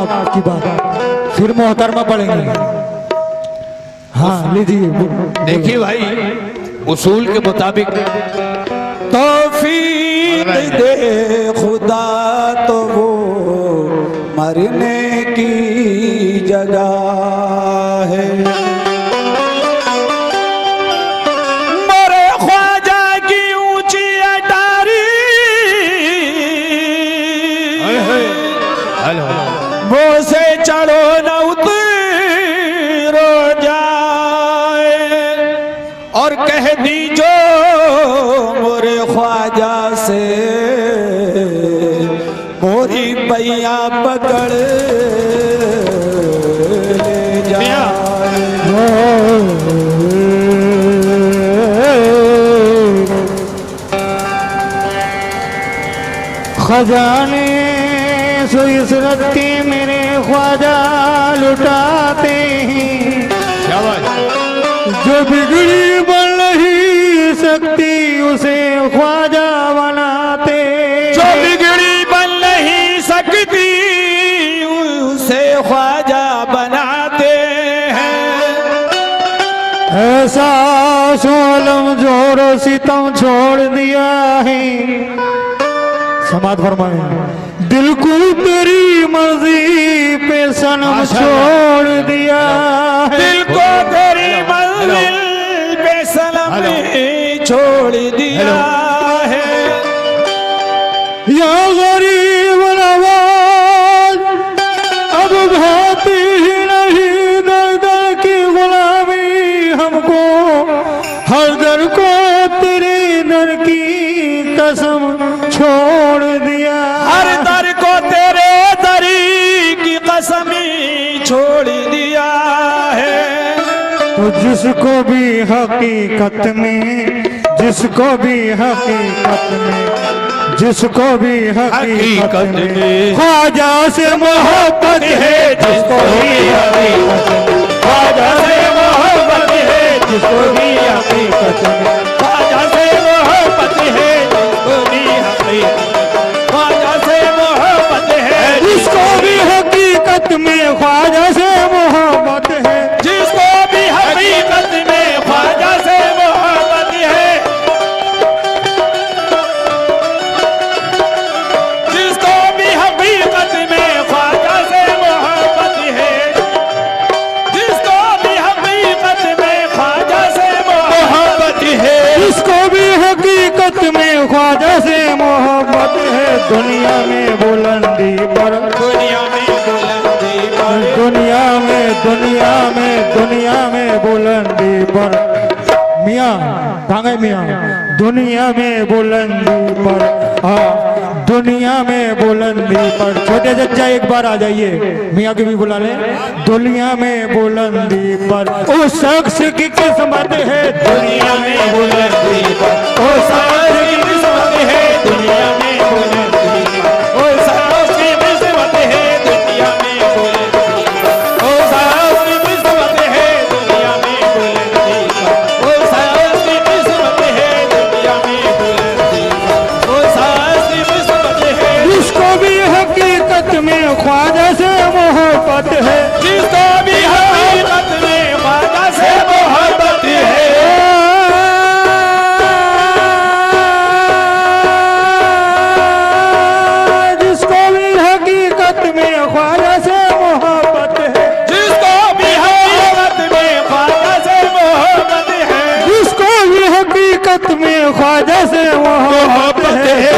आपकी बात, फिर मोहतरमा पढ़ेंगे। हाँ लीजिए। देखिए भाई, उसूल के मुताबिक तौफीक दे खुदा तो वो मरने की जगह है। मरे ख्वाजा की ऊंची अटारी वो से चढ़ो न उतरो जाए, और कह दीजो मोरे ख्वाजा से मोरी पैया पकड़ ले जाए। खजाने सो इस रत्ती मेरे ख्वाजा लुटाते हैं, जो बिगड़ी बन नहीं सकती उसे ख्वाजा बनाते। जो बिगड़ी बन नहीं सकती उसे ख्वाजा बनाते हैं। ऐसा सोलम जोर सितम छोड़ दिया है, समाध फरमाए, दिल को तेरी मर्जी पे सनम छोड़ दिया है। दिल को तेरी मंजिल पे सनम छोड़ दिया है। या गरीब नवाज अब भाती ही नहीं, दर दर की गुलामी हमको, हर दर को तेरे दर की कसम छोड़ दिया। हर दर को तेरे दरी की कसमी छोड़ दिया है। तो जिसको भी हकीकत में, जिसको भी हकीकत में, जिसको भी हकीकत में ख्वाजा से मोहब्बत है, जिसको भी हकीकत में ख्वाजा से मोहब्बत है, जिसको भी हकीकत में ख्वाजा से मोहब्बत है, जिसको भी हकीकत ख्वाजा से मोहब्बत है। जिसको भी हकीकत में ख्वाजा से मोहब्बत है, जिसको भी हकीकत में ख्वाजा से मोहब्बत है। जिसको भी हकीकत में ख्वाजा से मोहब्बत है। जिसको भी हकीकत में ख्वाजा से मोहब्बत है। जिसको भी हकीकत में ख्वाजा से मोहब्बत है। दुनिया में बुलंदी पर, दुनिया में बुलंदी पर, दुनिया में, दुनिया में, दुनिया में बुलंदी पर, मियाँ कहाँ मियाँ, दुनिया में बुलंदी पर, हाँ दुनिया में बुलंदी पर। छोटे जज्जा एक बार आ जाइए, मियाँ के भी बुला ले। दुनिया में बुलंदी पर उस शख्स की किस्मत है, दुनिया में बुलंदी पर उस शख्स की किस्मत है, दुनिया में बुलंदी पर ओ साहब की किस्मत है दुनिया में बुलंदी पर। ओ साहब की किस्मत है दुनिया में बुलंदी पर। ओ साहब की किस्मत है दुनिया में बुलंदी पर। ओ साहब की किस्मत है। जिसको भी हकीकत में ख्वाजा से मोहब्बत है, जिसको भी हकीकत में ख्वाजा से मोहब्बत है। जिसको भी हकीकत में ख्वाजा से मोहब्बत है, जिसको भी हकीकत में ख्वाजा से मोहब्बत है। जिसको भी हकीकत में ख्वाजा से मोहब्बत है।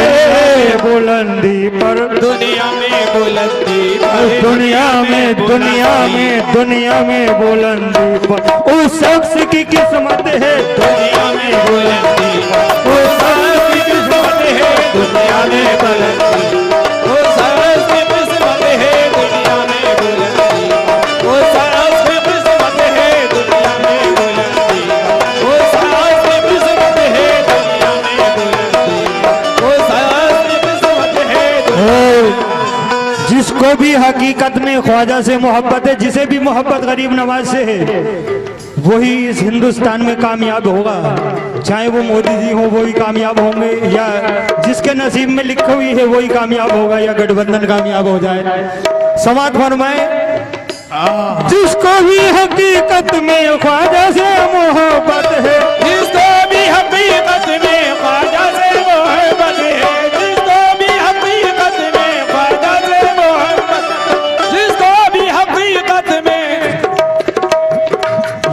बुलंदी पर, दुनिया में बुलंदी पर, दुनिया में, दुनिया में, दुनिया में बुलंदी पर उस शख्स की किस्मत है, दुनिया में बुलंदी पर। ओ साहब की किस्मत है दुनिया में बुलंदी। ओ साहब की किस्मत है दुनिया में बुलंदी। ओ साहब की किस्मत है दुनिया में बुलंदी। ओ साहब की किस्मत है दुनिया में बुलंदी। ओ साहब की किस्मत है। जिसको भी हकीकत में ख्वाजा से मोहब्बत है, जिसे भी मोहब्बत गरीब नवाज से है, वही इस हिंदुस्तान में कामयाब होगा। चाहे वो मोदी जी हो वही कामयाब होंगे, या जिसके नसीब में लिखी हुई है वही कामयाब होगा, या गठबंधन कामयाब हो जाए। समाज फरमाए जिसको भी हकीकत में ख्वाजा से मोहब्बत है, जिसको भी हकीकत में ख्वाजा से मोहब्बत है, जिसको भी हकीकत में ख्वाजा से मोहब्बत, जिसको भी हकीकत में।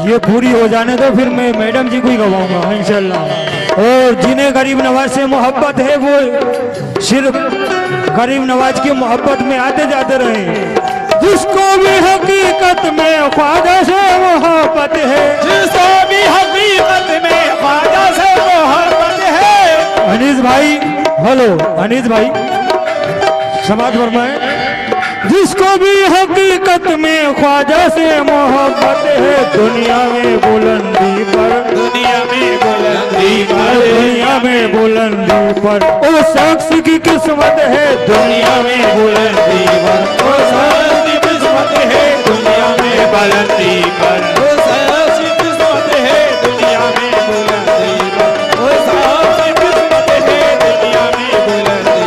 ये पूरी हो जाने दो, फिर मैं मैडम जी को ही गवाऊंगा इंशाल्लाह। और जिन्हें गरीब नवाज से मोहब्बत है वो सिर्फ गरीब नवाज की मोहब्बत में आते जाते रहे। जिसको भी हकीकत में ख्वाजा से मोहब्बत है, जिसको भी हकीकत में ख्वाजा से मोहब्बत है। अनीस भाई, हेलो अनीस भाई, समाज फरमाए जिसको भी हकीकत में ख्वाजा से मोहब्बत है, दुनिया में बुलंदी पर, दुनिया में बुलंदी पर, दुनिया में बुलंदी पर ओ शख्स की किस्मत है, दुनिया में बुलंदी पर ओ शख्स की किस्मत है, दुनिया में बुलंदी पर, ओ शख्स की किस्मत है, दुनिया में बुलंदी पर, ओ शख्स की किस्मत है, दुनिया में बुलंदी,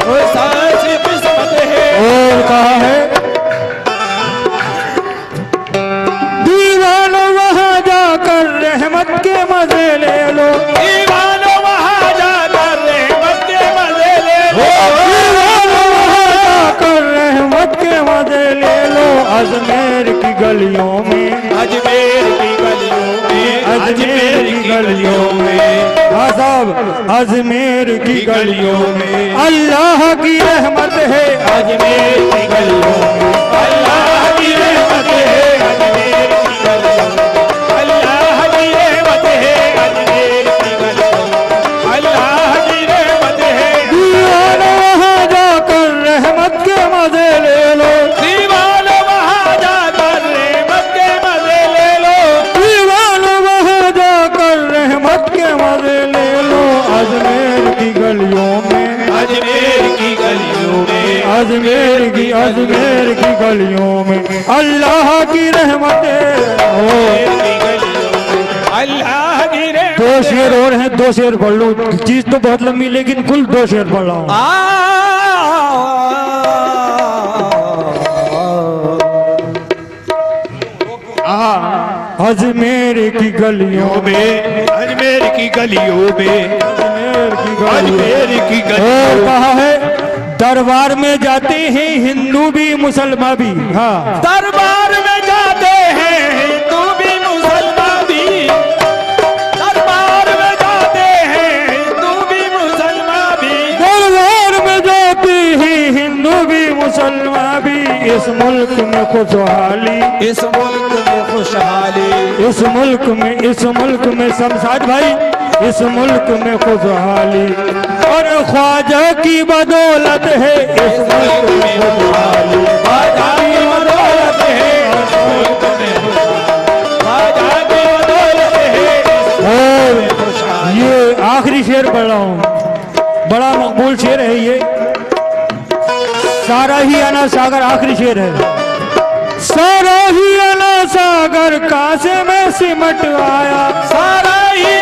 ओ शख्स की किस्मत है। और कहा है दीवानो वहां जाकर रहमत के मजे ले लो, दीवानो वहां जाकर रहमत के मजे ले लो, दीवानो वहां जाकर रहमत के मजे ले लो। अजमेर की गलियों में, अजमेर की गलियों में, अजमेर की गलियों में, हाँ साहब अजमेर की गलियों में अल्लाह की रहमत है, अजमेर की गलियों में अल्लाह की रहमत है, अजमेर की गलियों में अल्लाह की रहमत है, अजमेर की गलियों में अल्लाह की रहमत है। दीवानो वहां जाकर रहमत के मजे ले लो, दीवानो वहां जाकर रहमत के मजे ले लो, दीवानो वहां जाकर रहमत के मजे ले लो। अजमेर की गलियों में, अजमेर की गलियों में, अजमेर की गलियों में अल्लाह की रहमत है। अजमेर की गलियों में अल्लाह की रहमत। दो शेर और हैं, दो शेर पढ़ लो, चीज तो बहुत लंबी लेकिन कुल दो शेर पढ़ रहा हूं। अजमेर की गलियों में, अजमेर की गलियों में, अजमेर की गलियों अजमेर की और गलियों। कहा है दरबार में जाते हैं हिंदू भी मुसलमान भी, हाँ दरबार में जाते हैं हिंदू भी मुसलमान भी, दरबार में जाते हैं हिंदू भी मुसलमान भी, दरबार में जाते हैं हिंदू भी मुसलमान भी। इस मुल्क में खुशहाली, इस मुल्क में खुशहाली, इस मुल्क में शमशाद भाई, इस मुल्क में खुशहाली और ख्वाजा की बदौलत है, इस मुल्क में खुशहाली, ख्वाजा की बदौलत है, इस मुल्क में खुशहाली, ख्वाजा की बदौलत है, इस और मुल्क में खुशहाली। ये आखिरी शेर पढ़ रहा हूँ, बड़ा मकबूल शेर है ये, सारा ही अना सागर आखिरी शेर है। सारा ही अना सागर कासे में सिमट आया, सारा ही